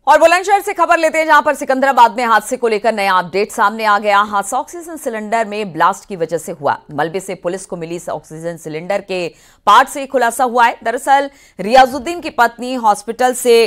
और बुलंदशहर से खबर लेते हैं, जहां पर सिकंदराबाद में हादसे को लेकर नया अपडेट सामने आ गया। हादसा ऑक्सीजन सिलेंडर में ब्लास्ट की वजह से हुआ। मलबे से पुलिस को मिली ऑक्सीजन सिलेंडर के पार्ट से खुलासा हुआ है। दरअसल रियाजुद्दीन की पत्नी हॉस्पिटल से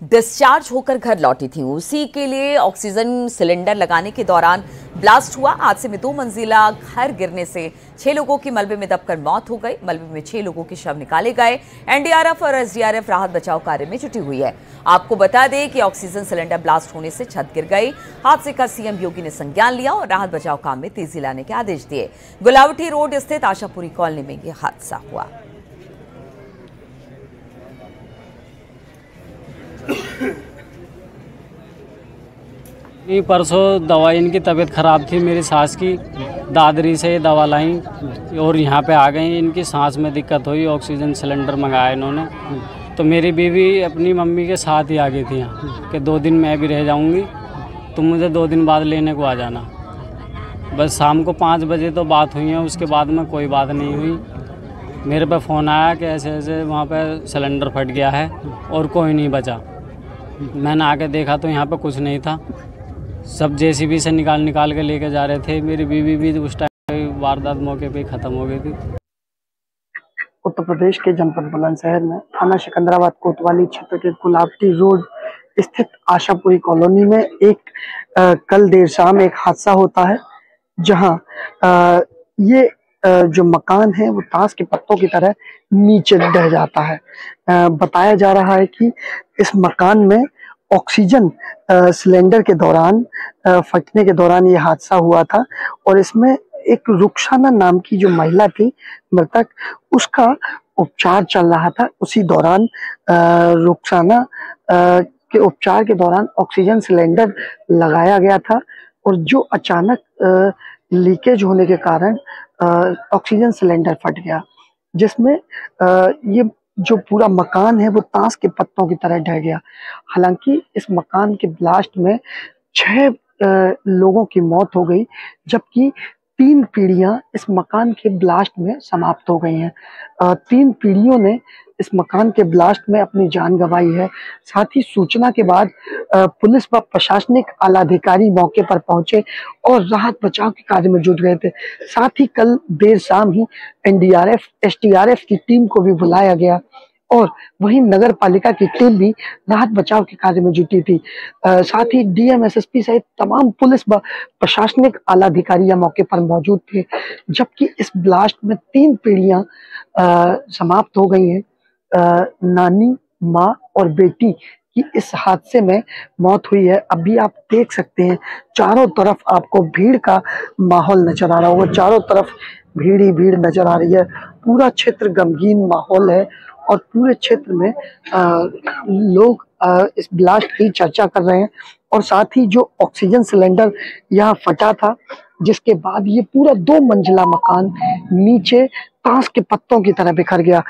डिस्चार्ज होकर घर लौटी थी। उसी के लिए ऑक्सीजन सिलेंडर लगाने के दौरान ब्लास्ट हुआ। हादसे में 2 मंजिला घर गिरने से 6 लोगों की मलबे में दबकर मौत हो गई। मलबे में 6 लोगों के शव निकाले गए। एनडीआरएफ और एसडीआरएफ राहत बचाव कार्य में जुटी हुई है। आपको बता दें कि ऑक्सीजन सिलेंडर ब्लास्ट होने से छत गिर गई। हादसे का सीएम योगी ने संज्ञान लिया और राहत बचाव काम में तेजी लाने के आदेश दिए। गुलावटी रोड स्थित आशापुरी कॉलोनी में यह हादसा हुआ। परसों दवाई, इनकी तबीयत ख़राब थी मेरी सास की। दादरी से दवा लाई और यहाँ पे आ गई। इनकी सांस में दिक्कत हुई, ऑक्सीजन सिलेंडर मंगाया इन्होंने। तो मेरी बीवी अपनी मम्मी के साथ ही आ गई थी यहाँ कि 2 दिन मैं भी रह जाऊँगी, तुम मुझे 2 दिन बाद लेने को आ जाना। बस शाम को 5 बजे तो बात हुई है, उसके बाद में कोई बात नहीं हुई। मेरे पे फ़ोन आया कि ऐसे ऐसे वहाँ पे सिलेंडर फट गया है और कोई नहीं बचा। मैंने आके देखा तो यहाँ पे कुछ नहीं था। सब जेसीबी से निकाल के लेके जा रहे थे। मेरी बीवी भी उस टाइम वारदात मौके पे ख़त्म हो गई थी। उत्तर प्रदेश के जनपद बुलंदशहर में थाना सिकंदराबाद कोतवाली क्षेत्र के गुलावटी रोड स्थित आशापुरी कॉलोनी में कल देर शाम एक हादसा होता है, जहां ये जो मकान है वो ताश के पत्तों की तरह नीचे ढह जाता है। बताया जा रहा है कि इस मकान में ऑक्सीजन सिलेंडर के दौरान फटने के दौरान ये हादसा हुआ था और इसमें एक रुखसाना नाम की जो महिला थी मृतक, उसका उपचार चल रहा था। उसी दौरान रुखसाना के उपचार के दौरान ऑक्सीजन सिलेंडर लगाया गया था और जो अचानक लीकेज होने के कारण ऑक्सीजन सिलेंडर फट गया, जिसमें ये जो पूरा मकान है वो ताश के पत्तों की तरह ढह गया। हालांकि इस मकान के ब्लास्ट में 6 लोगों की मौत हो गई, जबकि 3 पीढ़ियां इस मकान के ब्लास्ट में समाप्त हो गई हैं। 3 पीढ़ियों ने इस मकान के ब्लास्ट में अपनी जान गंवाई है। साथ ही सूचना के बाद पुलिस व प्रशासनिक आला अधिकारी मौके पर पहुंचे और राहत बचाव के कार्य में जुट गए थे। साथ ही कल देर शाम ही एनडीआरएफ एसडीआरएफ की टीम को भी बुलाया गया और वहीं नगर पालिका की टीम भी राहत बचाव के कार्य में जुटी थी। साथ ही डीएम एसएसपी सहित तमाम पुलिस व प्रशासनिक आला अधिकारी मौके पर मौजूद थे। जबकि इस ब्लास्ट में 3 पीढ़ियां समाप्त हो गई हैं। नानी, माँ और बेटी की इस हादसे में मौत हुई है। अभी आप देख सकते हैं चारों तरफ आपको भीड़ का माहौल नजर आ रहा होगा। चारों तरफ भीड़ ही भीड़ नजर आ रही है। पूरा क्षेत्र गमगीन माहौल है और पूरे क्षेत्र में लोग इस ब्लास्ट की चर्चा कर रहे हैं। और साथ ही जो ऑक्सीजन सिलेंडर यहाँ फटा था, जिसके बाद ये पूरा 2 मंजिला मकान नीचे ताश के पत्तों की तरह बिखर गया।